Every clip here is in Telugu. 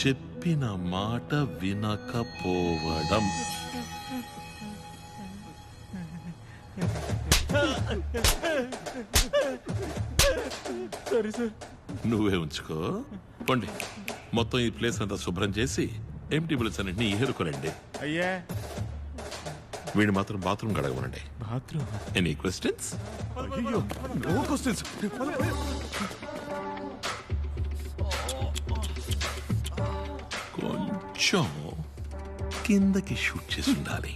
చెప్పిన మాట వినకపోవడం. సరే సార్. నువ్వే ఉంచుకో. పండి మొత్తం ఈ ప్లేస్ అంతా శుభ్రం చేసి ఎంటీ బిల్స్ అన్నింటినీ ఏరుకోరండి. అయ్యా వీడు మాత్రం బాత్రూమ్ గడగమనండి. బాత్రూమ్? Any questions? అయ్యో నో క్వశ్చన్స్. కొంచెం కిందకి షూట్ చేసి ఉండాలి.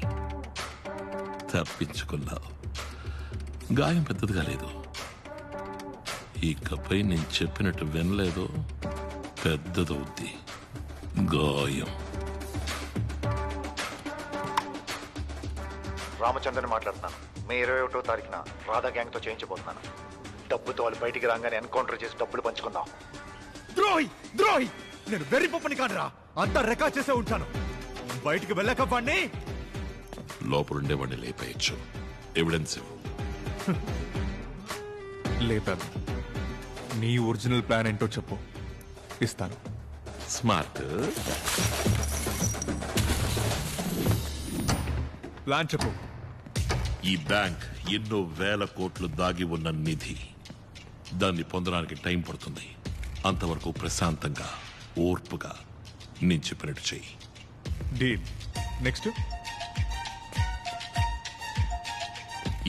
తప్పించుకున్నావు. గాయం పెద్దదిగా లేదు. ఇకపై నేను చెప్పినట్టు వినలేదు, పెద్దదవుద్ది గాయం. రామచంద్రని మాట్లాడుతున్నాను. మే 21వ తారీఖున రాధా గ్యాంగ్ తో చేయించబోతున్నాను. డబ్బుతో వాళ్ళు బయటికి రాగానే ఎన్కౌంటర్ చేసి డబ్బులు పంచుకుందాం. ద్రోహి ద్రోహి, నేను వెర్రి పప్పని కాదురా, అంతా రికార్డ్ చేసే ఉంటాను. బయటికి వెళ్ళక వాడిని లోపలుండే వాడిని లేపేయచ్చు. ఎవిడెన్స్ లేపాను. నీ ఒరిజినల్ ప్లాన్ ఏంటో చెప్పు, ఇస్తాను. స్మార్ట్. ప్లాన్ చెప్పు. ఈ బ్యాంక్ ఎన్నో వేల కోట్లు దాగి ఉన్న నిధి. దాన్ని పొందడానికి టైం పడుతుంది. అంతవరకు ప్రశాంతంగా ఓర్పుగా నేను చెప్పినట్టు చెయ్యి. డీల్. నెక్స్ట్?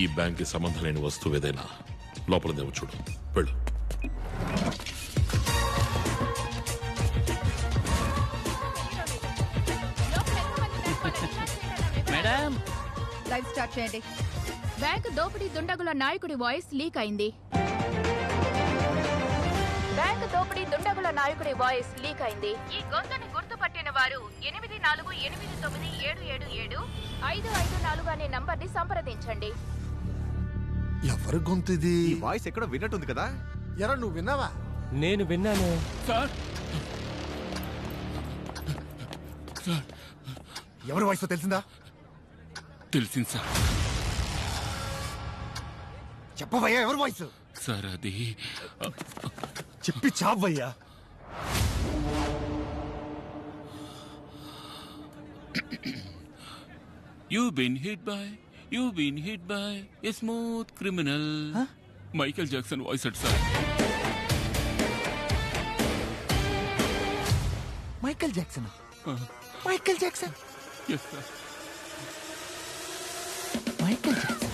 ఈ బ్యాంక్కి సంబంధం లేని వస్తువు ఏదైనా లోపలదేమో చూడు. వెళ్ళు. మేడం లైవ్ స్టార్ట్ చేయండి. బ్యాంక్ దోపిడీ దుండగుల నాయకుడి వాయిస్ లీక్ అయింది. బ్యాంక్ దోపిడీ దుండగుల నాయకుడి వాయిస్ లీక్ అయింది. ఈ గొంతుని గుర్తుపట్టిన వారు 8487775554 అనే నంబర్ని సంప్రదించండి. ఎవరి గొంతు ఇది? ఈ వాయిస్ ఎక్కడో విన్నట్టుంది కదా. ఎరా నువ్వు విన్నావా? నేను విన్నాను సార్. ఎవరి వాయిస్ తెలిసిందా? తెలిసింది సార్. చెప్పవయ్యా ఎవరి వాయిస్? సార్ అది చెప్పి చావయ్యా. You've been hit by a smooth criminal. Michael Jackson voice at sir. Michael Jackson? Michael Jackson? Yes sir. Michael Jackson.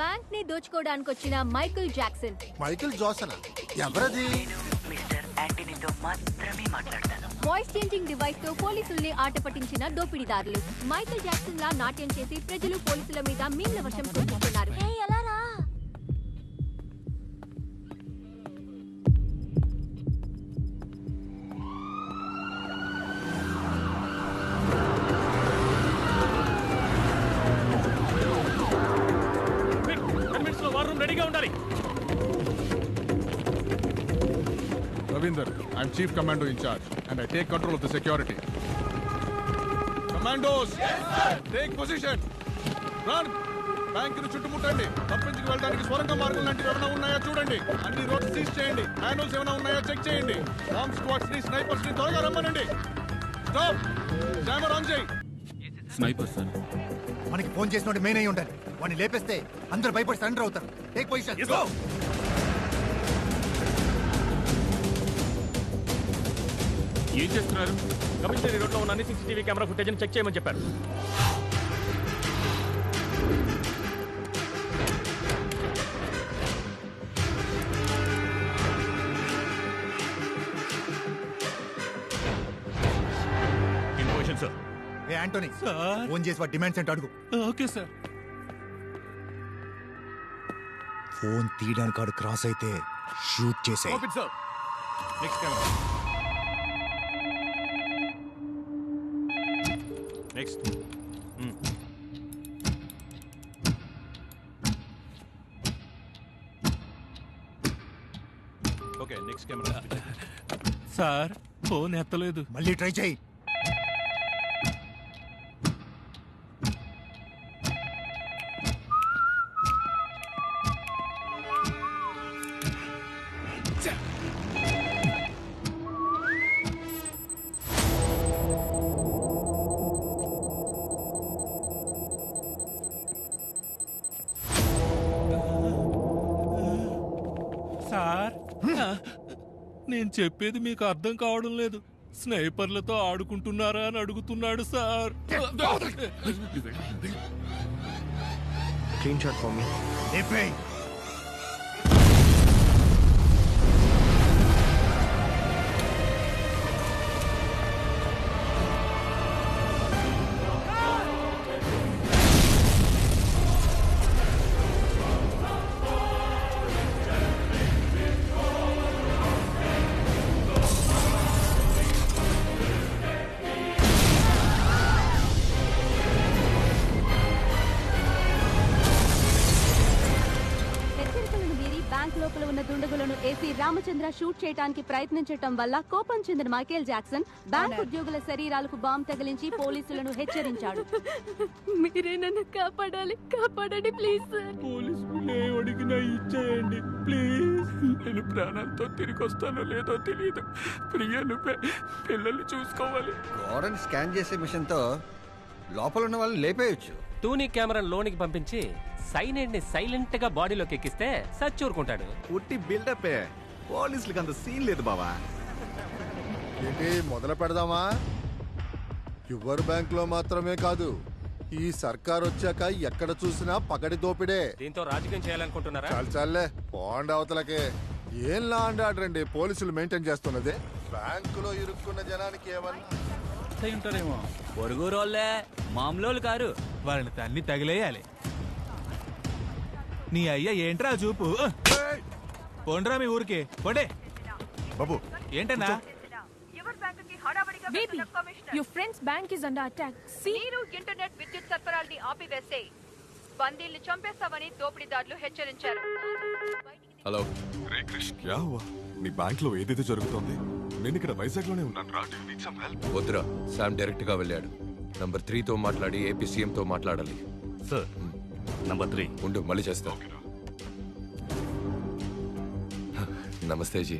Bank ని దోచుకోవడానికి వచ్చిన మైకేల్ జాక్సన్. మైకేల్ జాక్సన్ ఎవరది? మిస్టర్ యాంటనీతో మాత్రమే మాట్లాడతాను. వాయిస్ చేంజింగ్ డివైస్ తో పోలీసుల్ని ఆట పట్టించిన దోపిడీదారులు. మైకేల్ జాక్సన్ లా నాట్యం చేసి ప్రజలు పోలీసుల మీద మీన్ల వర్షం కురిపిస్తున్నారు. రెడీగా ఉండాలి. Ravinder, I'm Chief Commando in charge and I take control of the security. Commandos, take position. Run. బ్యాంకును చుట్టుముట్టండి. తప్పించుకు వెళ్ళడానికి స్వరంగ మార్గం లాంటివి ఏమైనా ఉన్నాయా చూడండి. అన్ని రోడ్స్ సీజ్ చేయండి. మాన్యువల్స్ ఏమైనా ఉన్నాయా చెక్ చేయండి. బాంబ్ స్క్వాడ్స్ ని స్నైపర్స్ ని త్వరగా రమ్మనండి. స్టాప్. డ్రైవర్ ఆన్ చేయి. Sniper sir. మనకి ఫోన్ చేసినోడు మెయిన్ అయి ఉండాలి. వాడిని లేపేస్తే అందరూ భయపడి సరెండర్ అవుతారు. Take position. ఏం చేస్తున్నారు? కమిషనరీ రోడ్ లో ఉన్న అన్ని సీసీటీవీ కెమెరా ఫుటేజ్ చెక్ చేయమని చెప్పారు. ఏ యాంటోనీ, ఫోన్ చేసి వాడి డిమాండ్స్ ఏంటో అడుగు. Okay sir. ఫోన్ తీయడానికి వాడు క్రాస్ అయితే షూట్ చేసే. Next camera. Next. Okay next camera. Sir phone ఎత్తలేదు. మళ్ళీ ట్రై చేయి. నేను చెప్పేది మీకు అర్థం కావడం లేదు. స్నైపర్లతో ఆడుకుంటున్నారా అని అడుగుతున్నాడు sir. Screen shot for me. హెచ్చరికలను మీరి బ్యాంక్ లోపల ఉన్న దుండగులను ఏసీ రామచంద్ర షూట్ చేయడానికి ప్రయత్నించటం వల్ల కోపం చెందిన మైకేల్ జాక్సన్ బ్యాంక్ ఉద్యోగుల శరీరాలకు బాంబు తగిలించి పోలీసులను హెచ్చరించాడు. మీరే నన్ను కాపాడండి ప్లీజ్ సార్. పోలీసులు అడిగినా ఇచ్చేయండి ప్లీజ్. నేను ప్రాణాలతో తిరిగి వస్తానో లేదో తెలియదు. ప్రియా నువ్వే పిల్లల్ని చూసుకోవాలి. గోడని స్కాన్ చేసే మిషన్ తో లోపల ఉన్న వాళ్ళని లేపేయచ్చు. టూనీ కెమెరా లోనికి పంపించి సైనైడ్ ని సైలెంట్ గా బాడీలోకి ఎక్కిస్తే సచ్చూరుకుంటాడు. ఉట్టి బిల్డప్ పోలీసులకు అంత సీన్ లేదు బావా. ఏంటి మొదలు పెడదామా? యువర్ బ్యాంక్ లో మాత్రమే కాదు, ఈ సర్కార్ వచ్చాక ఎక్కడ చూసినా పగడి దోపిడే. దీంతో రాజకీయం చేయాలనుకుంటున్నారా? చాలే పోండి అవతలకే. ఏం లా అండ్ ఆర్డర్ అండి పోలీసులు మెయింటైన్ చేస్తున్నది? బ్యాంకులో ఇరుక్కున్న జనానికి ఏమన్నా ఉంటారేమో. పొరుగురోళ్ళే మామూలు కారు. వాళ్ళని తన్ని తగిలేయాలి. నీ అయ్యా ఏంట్రా చూపు? పోండ్రా మీ ఊరికి పోండే. బాబు ఏంటన్నా? Baby, your friend's bank is under attack. మీరు ఇంటర్నెట్ విద్యుత్ సరఫరాల్ని ఆపివేస్తే బందీల్ని చంపేస్తామని దోపిడీదారులు హెచ్చరించారు. హలో రే క్రిష్, క్యా హువా? నీ బ్యాంక్ లో ఏదైతే జరుగుతోంది? నేను ఇక్కడ వైజాగ్ లోనే ఉన్నాను రా. వద్దురా, శామ్ డైరెక్ట్ గా వెళ్ళాడు. నంబర్ 3 తో మాట్లాడి ఏపీ సీఎం తో మాట్లాడాలి. సార్ నంబర్ 3 ఉండు, మళ్ళీ చేస్తా. నమస్తే జీ.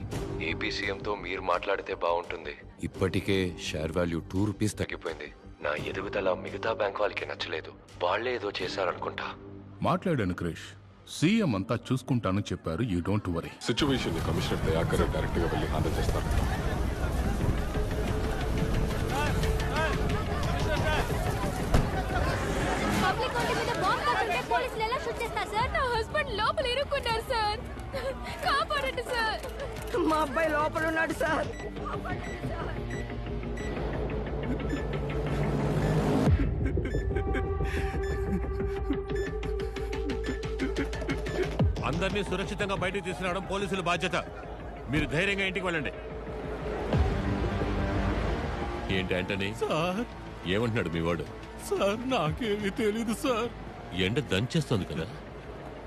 ఏపీ సీఎం తో మీరు మాట్లాడితే బాగుంటుంది. ఇప్పటికే షేర్ వాల్యూ 2 రూపీస్ తగ్గిపోయింది. నా ఎదుగుదల మిగతా బ్యాంక్ వాళ్ళకి నచ్చలేదు. వాళ్లే ఏదో చేశారనుకుంటా. మాట్లాడాను క్రిష్. సీఎం అంతా చూసుకుంటానని చెప్పారు. You don't worry. సిచ్యువేషన్ ని కమిషనర్ దయాకర్ డైరెక్ట్ గా వెళ్ళి హ్యాండిల్ చేస్తారు. పబ్లిక్ ఒంటి మీద బాంబు పడుతుంటే పోలీసులు ఎలా షూట్ చేస్తారు సార్? నా హస్బెండ్ లోపల ఇరుక్కున్నారు సార్. కాపాడండి సార్. మా అబ్బాయి లోపల ఉన్నాడు సార్. అందరినీ సురక్షితంగా బయటకు తీసుకురావడం పోలీసుల బాధ్యత. మీరు ధైర్యంగా ఇంటికి వెళ్ళండి. ఏంటి ఆంటనీ? సార్ ఏమంటున్నాడు మీ వాడు? సార్ నాకేమీ తెలీదు సార్. ఎండ దంచేస్తోంది కదా,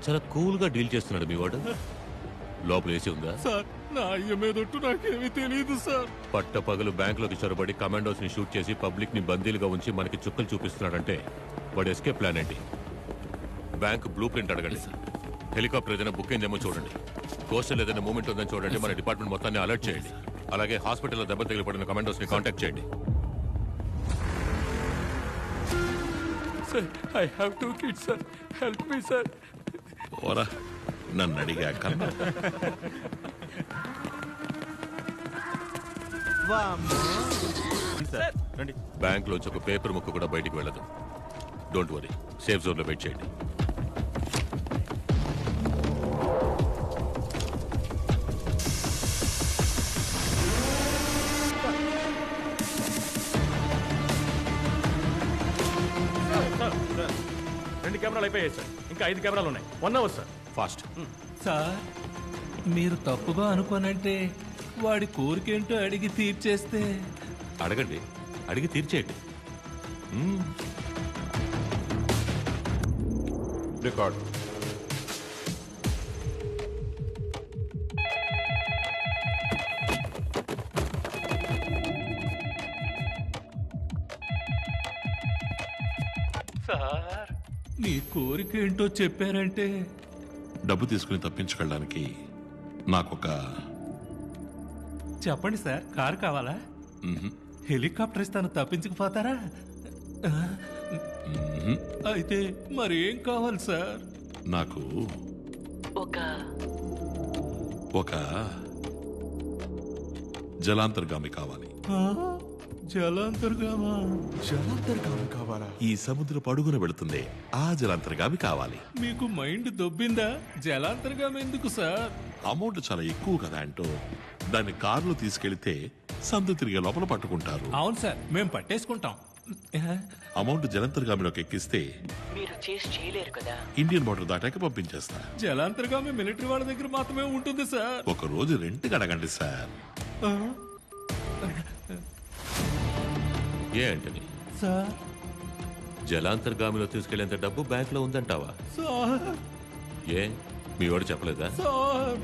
చాలా కూల్ గా డీల్ చేస్తున్నాడు మీ వాడు. లోపల వేసి ఉందా? సార్ నా అయ్య మీదొట్టు నాకేమీ తెలియదు సార్. పట్టపగలు బ్యాంకులోకి చొరబడి కమాండోస్ ని షూట్ చేసి పబ్లిక్ ని బందీలుగా ఉంచి మనకి చుక్కలు చూపిస్తున్నాడంటే వాడు ఎస్కేప్ ప్లాన్ ఏంటి? బ్యాంక్ బ్లూ ప్రింట్ అడగండి. హెలికాప్టర్ ఏదైనా బుక్ అయిందేమో చూడండి. కోస్టల్ ఏదైనా మూమెంట్ ఉందని చూడండి. మన డిపార్ట్మెంట్ మొత్తాన్ని అలర్ట్ చేయండి. అలాగే హాస్పిటల్లో దెబ్బ తగిలిపడిన కమాండోస్ ని కాంటాక్ట్ చేయండి. Sir, I have 2 kids sir. Help me sir. ఓరా, నన్ను అడిగాక బ్యాంక్ లోంచి ఒక పేపర్ ముక్క కూడా బయటికి వెళ్ళదు. డోంట్ వరీ, సేఫ్ జోన్ లో వెయిట్ చేయండి. రెండు కెమెరాలు అయిపోయాయి సార్. ఇంకా 5 కెమెరాలు ఉన్నాయి. 1 hour సార్. ఫాస్ట్. సార్ మీరు తప్పుగా అనుకోనంటే వాడి కోరికేంటో అడిగి తీర్చేస్తే. అడగండి, అడిగి తీర్చేయండి. రికార్డ్. సార్ నీ కోరికేంటో చెప్పారంటే. డబ్బు తీసుకుని తప్పించుకెళ్ళడానికి నాకొక చెప్పండి సార్. కారు కావాలా? హెలికాప్టర్ ఇస్తాను, తప్పించుకుపోతారా? అయితే మరి ఏం కావాలి సార్? నాకు ఒక జలాంతర్గామి కావాలి. జలాంతర్గామా? జలాంతర్గామి కావాలా? ఈ సముద్రపు అడుగున వెళుతుంది ఆ జలాంతర్గామి కావాలి. మీకు మైండ్ దొబ్బిందా? జలాంతర్గామి ఎందుకు సార్? అమౌంట్ చాలా ఎక్కువ కదా అంటూ దాన్ని కారులో తీసుకెళ్తే సందు తిరిగే లోపల పట్టుకుంటారు. అవును సార్, మేము పట్టేసుకుంటాం. అమౌంట్ జలాంతర్గామిలోకి ఎక్కిస్తే మీరు చేసి చేయలేరు కదా. ఇండియన్ బార్డర్ దాటాక పంపించేస్తా. జలాంతర్గామి మిలిటరీ వాళ్ళ దగ్గర మాత్రమే ఉంటుంది సార్. ఒక రోజు రెంట్కి అడగండి సార్. ఏంటని సార్? జలాంతర్గామిలో తీసుకెళ్లేంత డబ్బు బ్యాంక్ లో ఉందంటావా? సార్ ఏ మీ వాడు చెప్పలేదా? సార్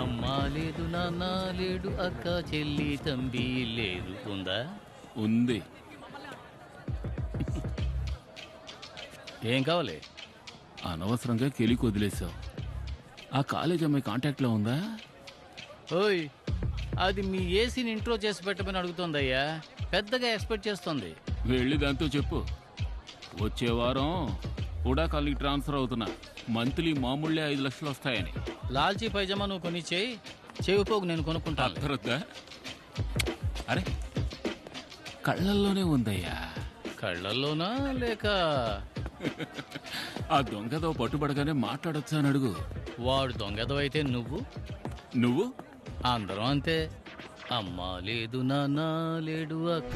అమ్మా లేదు, నాన్న లేడు, అక్క చెల్లి తంబి లేదు. ఉందా? ఉంది. ఏం కావాలి? అనవసరంగా కెలికి వదిలేసావు. ఆ కాలేజ్ అమ్మాయి కాంటాక్ట్ లో ఉందా? ఓయ్, అది మీ ఏసీని ఇంట్రో చేసి పెట్టమని అడుగుతోందయ్యా. పెద్దగా ఎక్స్పెక్ట్ చేస్తోంది. వెళ్ళి దాంతో చెప్పు, వచ్చే వారం కూడా కాలనీకి ట్రాన్స్ఫర్ అవుతున్నా, మంత్లీ మామూళ్ళే 5 లక్షలు వస్తాయని. లాల్చీ పైజమా నువ్వు కొని చెవిపోగు నేను కొనుక్కుంటా. అర్థరద్దా? అరే కళ్ళల్లోనే ఉందయ్యా. కళ్ళల్లోనా లేక ఆ దొంగతో పట్టుబడగానే మాట్లాడొచ్చా అని అడుగు. వాడు దొంగతో అయితే నువ్వు అందరం అంతే. అమ్మా లేదు, నాన్న లేడు, అక్క